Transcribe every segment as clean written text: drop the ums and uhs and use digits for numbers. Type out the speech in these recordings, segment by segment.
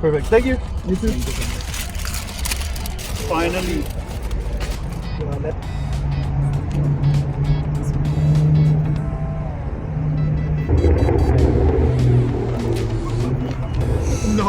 Perfect. Thank you. Finally. No.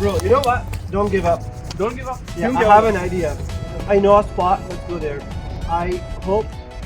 Bro, you know what? Don't give up. Don't give up. Yeah, I have an idea. I know a spot. Let's go there. I hope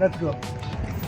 Let's go.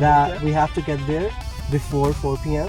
that we have to get there before 4 PM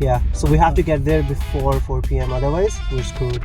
Yeah, so we have to get there before 4 PM otherwise we're screwed.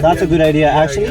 That's a good idea actually.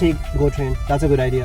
take go train. That's a good idea.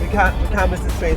We can't miss this train.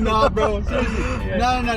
No bro, seriously. No.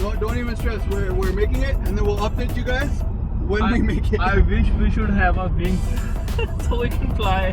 Don't even stress. We're making it, and then we'll update you guys when we make it. I wish we should have a wings so we can fly.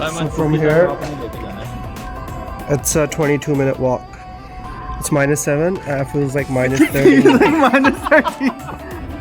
So from here, it's a 22-minute walk. It's -7, and it feels like -30.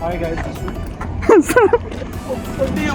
Hi guys.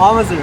Officer.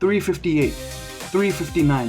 358 359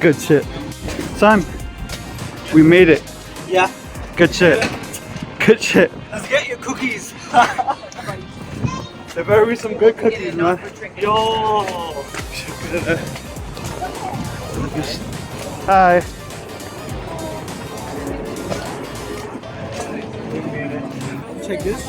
Good shit. Sam, we made it. Yeah. Good shit. Good shit. Let's get your cookies. There better be some good cookies, man. Yo. Hi. Check this.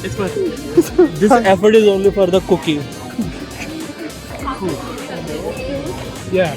This effort is only for the cookie. Yeah.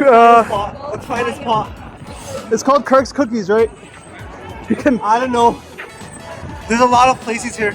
Let's find a spot. It's called Kirk's Cookies, right? You can. I don't know. There's a lot of places here.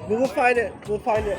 But we'll find it. We'll find it.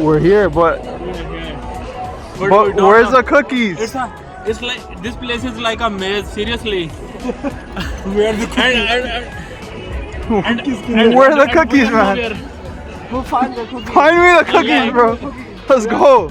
We're here, but where's the cookies? It's like this place is like a maze. Seriously. Where are the cookies? Where are the cookies, man? We'll find the cookies. Find me the cookies, bro. Let's go.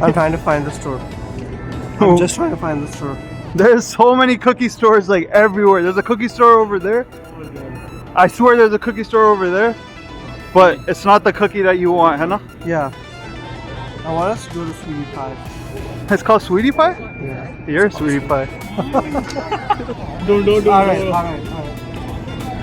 I'm trying to find the store. I'm just trying to find the store. There's so many cookie stores like everywhere. There's a cookie store over there. I swear there's a cookie store over there. But it's not the cookie that you want, है ना? Yeah. I want us to go to Sweetie Pie. It's called Sweetie Pie? Yeah. You're a Sweetie Pie. Don't. Alright.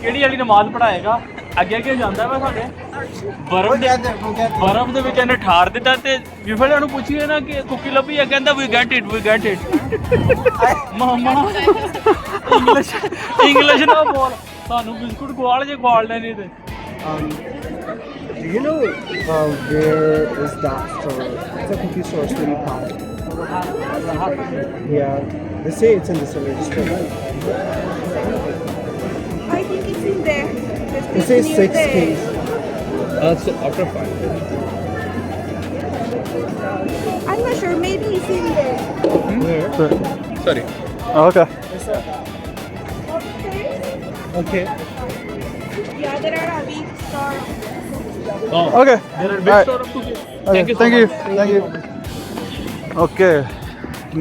ਕਿਹੜੀ ਵਾਲੀ ਨਮਾਜ਼ ਪੜਾਏਗਾ. ਅੱਗੇ ਅੱਗੇ ਜਾਂਦਾ ਵਾ ਸਾਡੇ ਬਰਫ਼ ਦੇ ਵਿੱਚ ਇਹਨੇ ਠਾਰ ਦਿੱਤਾ, ਤੇ ਵਿਫਲ ਨੂੰ ਪੁੱਛੀਏ ਨਾ ਕਿ ਕੁੱਕੀ ਲੱਭੀ ਹੈ, ਕਹਿੰਦਾ ਵੀ ਗੈਟ ਇਟ. ਮਾਮਾ ਇੰਗਲਿਸ਼ ਨਾ ਬੋਲ, ਸਾਨੂੰ ਬਿਸਕੁਟ ਖਵਾਲ ਜੇ ਖਵਾਲਣੇ ਨਹੀਂ ਤੇ. Do you know where is that store? It's a cookie store, Sweetie Pie. Yeah. They say it's in Distillery District. I think it's in there. It says 6 Ks. So after 5. I'm not sure. Maybe it's in there. Sorry. Okay. Okay. Yeah, there are a big store. Okay. There are Alright. big store of cookies. Okay. Thank you. Okay.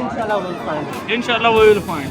Inshallah we'll find. Inshallah we will find.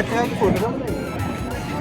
I think I photo.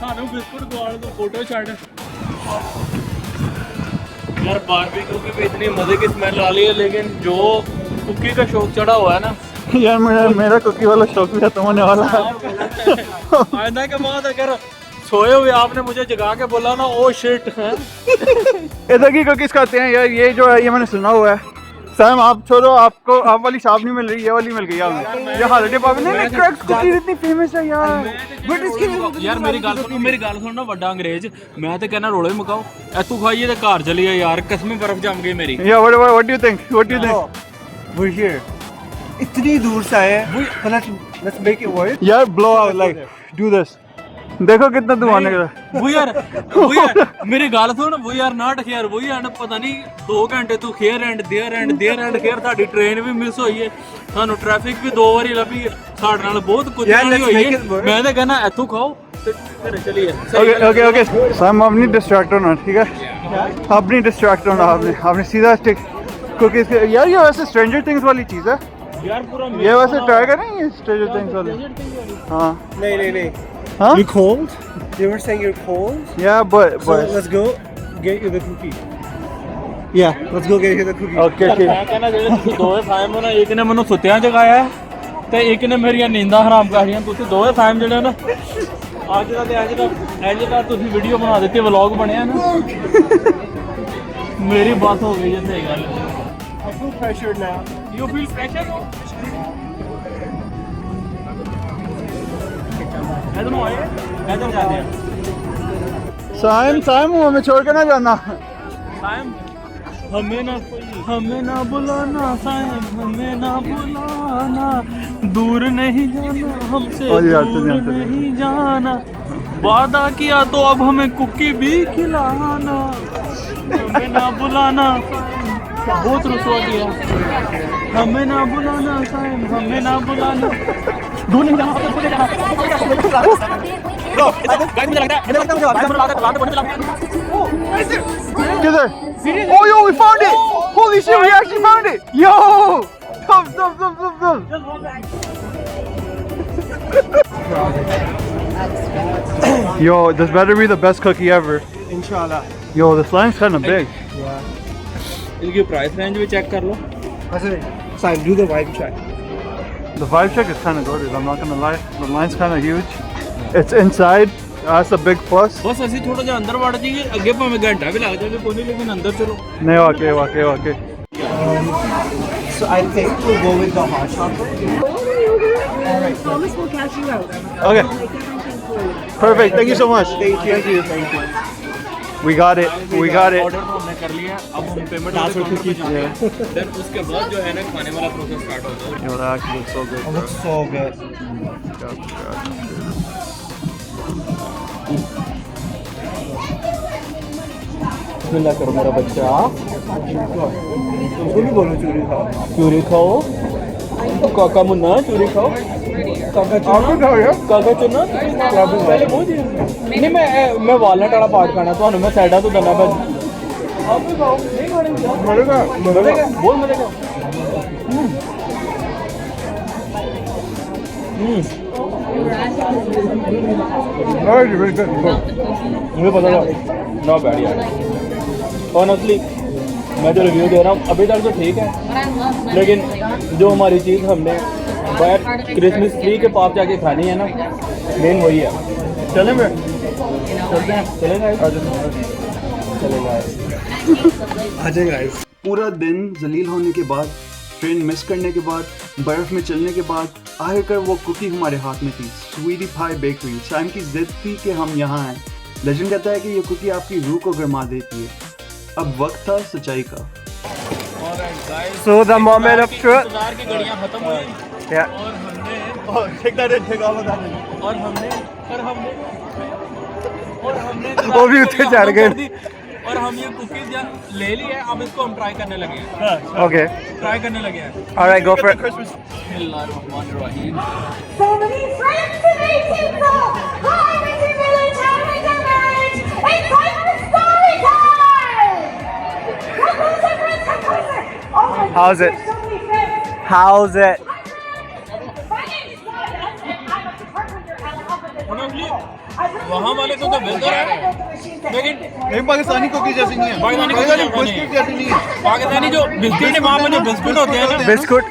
ਸਾਨੂੰ biscuit ਖਵਾਲ ਦੋ, photo ਛੱਡ. यार barbecue की भी इतनी मजे की smell आ रही है, लेकिन जो कुकी का शौक चढ़ा हुआ है ना यार मेरा कुकी वाला शौक भी खत्म होने वाला है. आइंदा के बाद अगर सोए हुए आपने मुझे जगा के बोला ना ओ शिट है. इधर की कुकीज खाते हैं यार. ये जो है ये मैंने सुना हुआ है. सैम आप छोड़ो, आपको आप वाली शॉप नहीं मिल रही, ये वाली मिल गई हमें. ये हॉलिडे पब नहीं, क्रैक्स कुकीज इतनी फेमस है यार. बट इसके यार मेरी गल सुन ना, बड़ा अंग्रेज मैं तो कहना रोले मकाओ तू खाइए तो घर चलिए यार, कसमें बर्फ जम गई मेरी. Yeah, what do you think? What do you think? We're here. इतनी दूर से आए हैं. Let's make it work. यार blow out, like do this. देखो कितना धुआं निकल रहा है. वो यार मेरी गल सुन, वो यार नॉट हेयर, वो यार पता नहीं 2 घंटे तू हेयर एंड देयर हेयर. ਸਾਡੀ ਟ੍ਰੇਨ ਵੀ ਮਿਸ ਹੋਈ ਹੈ, ਸਾਨੂੰ ਟ੍ਰੈਫਿਕ ਵੀ 2 ਵਾਰੀ ਲੱਭੀ ਹੈ, ਸਾਡੇ ਨਾਲ ਬਹੁਤ ਕੁਝ ਹੋਈ ਹੈ. ਮੈਂ ਤਾਂ ਕਹਿੰਦਾ ਇੱਥੋਂ ਖਾਓ ਤੇ ਘਰੇ ਚਲੀਏ. Okay. सैम आप नहीं डिस्ट्रैक्ट होना, ठीक है? आप नहीं डिस्ट्रैक्ट होना. आपने सीधा स्टिक कुकीज. यार ये वैसे स्ट्रेंजर थिंग्स वाली चीज़ है यार पूरा ये. वैसे ट्राई करें ये स्ट्रेंजर थिंग्स वाली. हाँ. नहीं. Huh? You cold? They were saying you're cold. Yeah, but So let's go get you the cookie. Yeah, let's go get you the cookie. okay. ਮੈਂ ਕਹਿੰਦਾ ਜਿਹੜੇ ਤੁਸੀਂ ਦੋਵੇਂ ਸਾਇਮ ਹੋ ਨਾ, ਇੱਕ ਨੇ ਮੈਨੂੰ ਸੁੱਤਿਆਂ ਜਗਾਇਆ ਤੇ ਇੱਕ ਨੇ ਮੇਰੀਆਂ ਨੀਂਦਾਂ ਹਰਾਮ ਕਰੀਆਂ. ਤੁਸੀਂ ਦੋਵੇਂ ਸਾਇਮ ਜਿਹੜੇ ਹੋ ਨਾ, ਅੱਜ ਦਾ ਤੁਸੀਂ ਵੀਡੀਓ ਬਣਾ ਦਿੱਤੀ, ਵਲੌਗ ਬਣਿਆ ਨਾ, ਮੇਰੀ ਬਾਤ ਹੋ ਗਈ ਹੈ. ਸਹੀ ਗੱਲ. I feel pressured now. You feel pressure? इधर जाते हैं. साइम हमें छोड़ के ना जाना. साइम हमें ना बुलाना, साइम हमें ना बुलाना, दूर नहीं जाना हमसे, दूर नहीं जाना, वादा किया तो अब हमें कुकी भी खिलाना, हमें ना बुलाना. बहुत रुसवा किया, हमें ना बुलाना साइम, हमें ना बुलाना। किधर? Oh yo, we found it! Holy shit, we actually found it! Yo! Stop. Yo, this better be the best cookie ever. Inshallah. Yo, the slime's kind of big. इसकी प्राइस रेंज भी चेक कर लो। Simon, do the vibe check. The vibe check is kind of good, I'm not gonna lie. The line's kind of huge. It's inside. That's a big plus. बस ਅਸੀਂ ਥੋੜਾ ਜਿਹਾ ਅੰਦਰ ਵੜ ਜਾਈਏ, ਅੱਗੇ ਭਾਵੇਂ ਘੰਟਾ ਵੀ ਲੱਗ ਜਾਵੇ ਕੋਈ ਨਹੀਂ, ਲੇਕਿਨ ਅੰਦਰ ਚਲੋ। No, okay. So I think we'll go with the hot chocolate. Thomas will cash you out. Okay, Make everything for you. perfect. Thank you so much. Thank you. We got it. Order तो हमने कर लिया, अब हम payment Yeah. Then उसके बाद जो है ना खाने वाला प्रोसेस स्टार्ट होता है। Yo, that actually looks so good. It looks so good. बिस्मिल्लाह करो मेरा बच्चा, तुमको भी बोलो चूरी खाओ. चूरी खाओ, काका मुन्ना चूरी खाओ, काका चुना पहले वो चीज नहीं, मैं वालनट वाला पार्ट खाना, तो मैं साइडा तो देना बस। आप भी खाओ, नहीं खाने मजेगा बोल मजेगा। मुझे पता था ना बैड यार, ऑनेस्टली मैं जो रिव्यू दे रहा हूँ अभी तक तो ठीक है, लेकिन जो हमारी चीज़ हमने बाहर क्रिसमस ट्री के पास जाके खानी है ना, मेन वही है। चलें मैं चलते हैं, चलेगा आ जाएगा. पूरा दिन जलील होने के बाद, ट्रेन मिस करने के बाद, बर्फ़ में चलने के बाद आखिरकार वो कुकी हमारे हाथ में थी। स्वीटी पाई बेकरी। शाम की जिद थी कि हम यहाँ आएँ। लेजेंड कहता है कि ये कुकी आपकी रूह को गरमा देती है। अब वक्त था सच्चाई का। So the moment of truth. इंतजार की घड़ियाँ खत्म हुई Yeah. और हमने वो भी उठे चढ़ गए. और हम ये कुकीज ले ली है, अब इसको हम ट्राई करने लगे हैं, Okay. ट्राई करने लगे हैं। All right, go for it. बिस्मिल्लाहिर्रहमानिर्रहीम। So many friends to make people. Hi, Mr. Village. How are you doing? It's time for story time. Come closer, friends. Come closer. Oh my God. How's it? there's so many friends. How's it? My name is Ryan. I'm a carpenter. I help with the वहाँ वाले तो बेहतर है, लेकिन नहीं, Pakistani cookie जैसी नहीं है। पाकिस्तानी बिस्किट जैसी नहीं है। पाकिस्तानी जो बिस्किट है, वहाँ पे जो बिस्कुट होते हैं ना, Biscuit.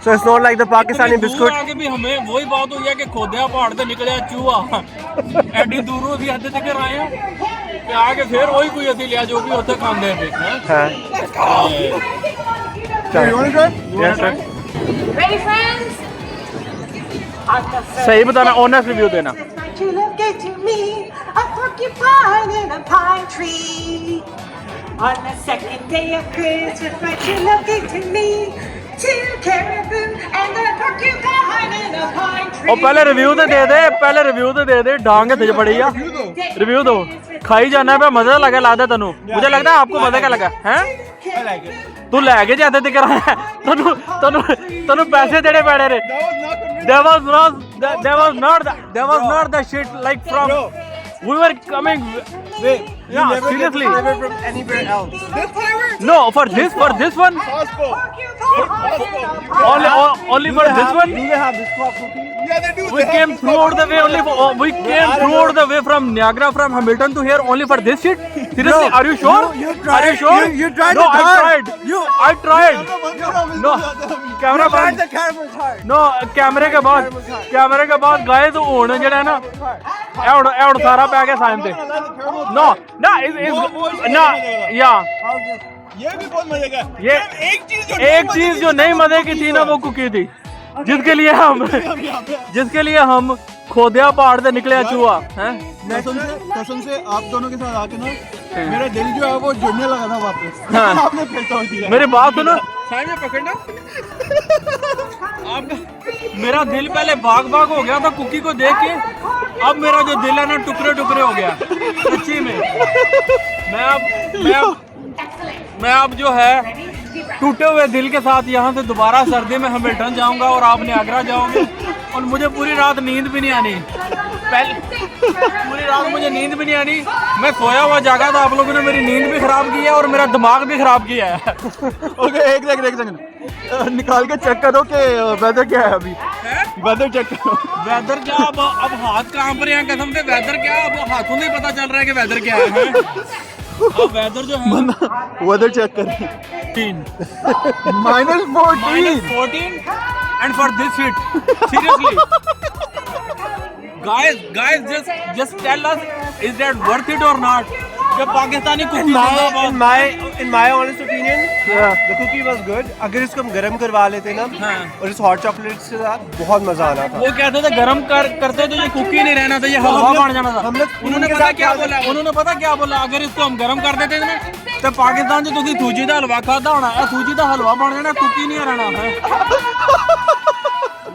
So it's not like the Pakistani दूर biscuit. आके भी हमें वही बात हुई है कि खोदिया पहाड़ से निकले चूहा, एडी दूरों भी हद तक आए हैं कि आगे फिर वही कोई असी लिया जो भी होते खाते हैं। हाँ. You want to try? Yes, sir. Ready, friends? सही बताना, ऑनेस्ट रिव्यू देना। You look to me, a porcupine in a pine tree. On the second day of Christmas, but you look to me, two caribou and a porcupine in a pine tree. ਉਹ ਪਹਿਲੇ review ਤੇ ਦੇ ਦੇ, ਡਾਂਗ ਹੱਥ 'ਚ ਪੜੀ ਆ। ਰਿਵਿਊ ਦੋ, ਖਾਈ ਜਾਣਾ ਪਿਆ, ਮਜ਼ਾ ਲੱਗਾ ਲੱਗਦਾ ਤੈਨੂੰ? मुझे लगता है आपको मजा क्या लगा है? तू लैके जाते थे कराया, तनु पैसे देने पड़े रे। There was not the shit like from we were coming. Yeah, seriously. From anywhere else. No, for this one. Only for this one. Do they have biscuit cookie? Yeah, they do. We came throughout the way from Niagara, from Hamilton to here only for this shit. Seriously, are you sure? You tried. Are you sure? You tried No, it I hard. tried. I tried. No, camera Tried बंद। the camera's hard. No कैमरे के बाद गए तो होने जड़ा है ना, एवड सारा पै गया साइम पे। नो ना ना या ये भी बहुत मजे का। ये एक चीज जो नहीं मजे की थी ना, वो कुकी थी, जिसके लिए हम खोदिया पहाड़ से निकले चूहा हैं। कसम से आप दोनों के साथ आके ना मेरा दिल जो है वो जुड़ने लगा था वापस। हाँ। आपने फिर तोड़ दिया। मेरी बात सुनो, साइड में पकड़ना। अब मेरा दिल पहले भाग हो गया था कुकी को देख के, अब मेरा जो दिल है ना टुकड़े हो गया सच्ची में। मैं अब जो है टूटे हुए दिल के साथ यहाँ से दोबारा सर्दी में हैमिल्टन जाऊंगा और आप नियाग्रा जाओगे और मुझे पूरी रात नींद भी नहीं आनी। पूरी रात मुझे नींद भी नहीं आनी, मैं सोया हुआ जागा था, आप लोगों ने मेरी नींद भी खराब की है और मेरा दिमाग भी खराब किया है। ओके एक सेकंड निकाल के चेक करो कि वेदर क्या है अभी। वेदर चेक करो। वेदर क्या, अब हाथ कांप रहे हैं कसम से। वेदर क्या, अब हाथों से ही पता चल रहा है कि वेदर क्या है। अब वेदर जो है वेदर चेक करें। -14 and for this hit, seriously, guys, just tell us, is that worth it or not? जब Pakistani cookie In my honest opinion, the cookie was good. अगर इसको हम गरम करवा लेते ना और इस हॉट चॉकलेट के साथ बहुत मजा आना था। वो कहते थे गरम करते तो ये कुकी नहीं रहना था, ये हलवा बन जाना था। उन्होंने पता क्या बोला, अगर इसको हम गरम कर देते ना तो पाकिस्तान जो तुसी सूजी का हलवा खाता होना है, सूजी का हलवा बन जाना, कुकी नहीं रहना है।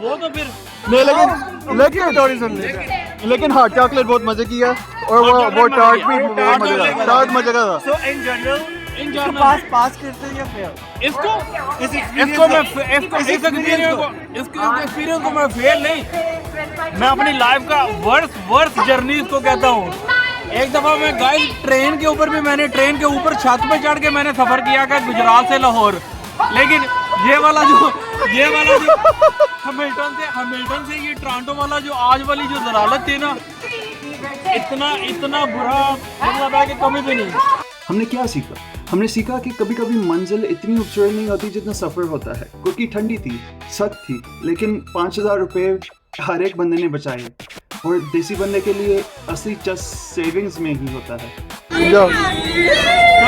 वो तो फिर नहीं लेकिन हॉट चॉकलेट बहुत मजे की है और वो टार्ट भी बहुत मजे का था। So in general, पास करते हैं या फेल? इसको इस एक्सपीरियंस को मैं फेल नहीं, मैं अपनी लाइफ का वर्स्ट जर्नी इसको कहता हूँ। एक दफा मैं गाइस ट्रेन के ऊपर छत पे चढ़ के मैंने सफर किया था गुजरात से लाहौर, लेकिन ये वाला जो हैमिल्टन से ये टोरंटो वाला जो आज वाली जो जलालत थी ना, इतना बुरा मतलब है कि कभी भी नहीं। हमने क्या सीखा? हमने सीखा कि कभी कभी मंजिल इतनी खूबसूरत नहीं होती जितना सफ़र होता है। कुकी ठंडी थी, सख्त थी, लेकिन 5000 रुपये हर एक बंदे ने बचाए और देसी बंदे के लिए असली चस सेविंग्स में ही होता है। चलो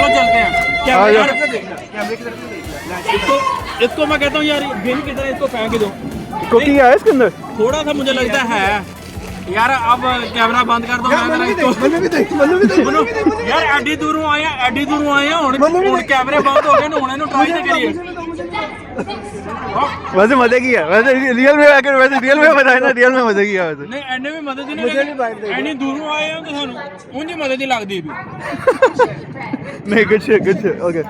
चलते हैं। इसको मैं कहता हूँ यार, बिन की तरह इसको फेंक दो। कुकी है इसके अंदर? थोड़ा सा मुझे लगता है यार। अब कैमरा बंद कर दो। यार एडी दूरों आए हुण कैमरे बंद हो गए ने, हुण इहनूं ट्राई ते करिए। वैसे मजे की है, वैसे रियल में बताया ना, रियल में मजे की है वैसे। नहीं एने भी मदद ही नहीं, एनी दूरों आए हैं तो सानूं ਉਂਝ ही मदद ही लगदी भी। नहीं, good shit, ओके।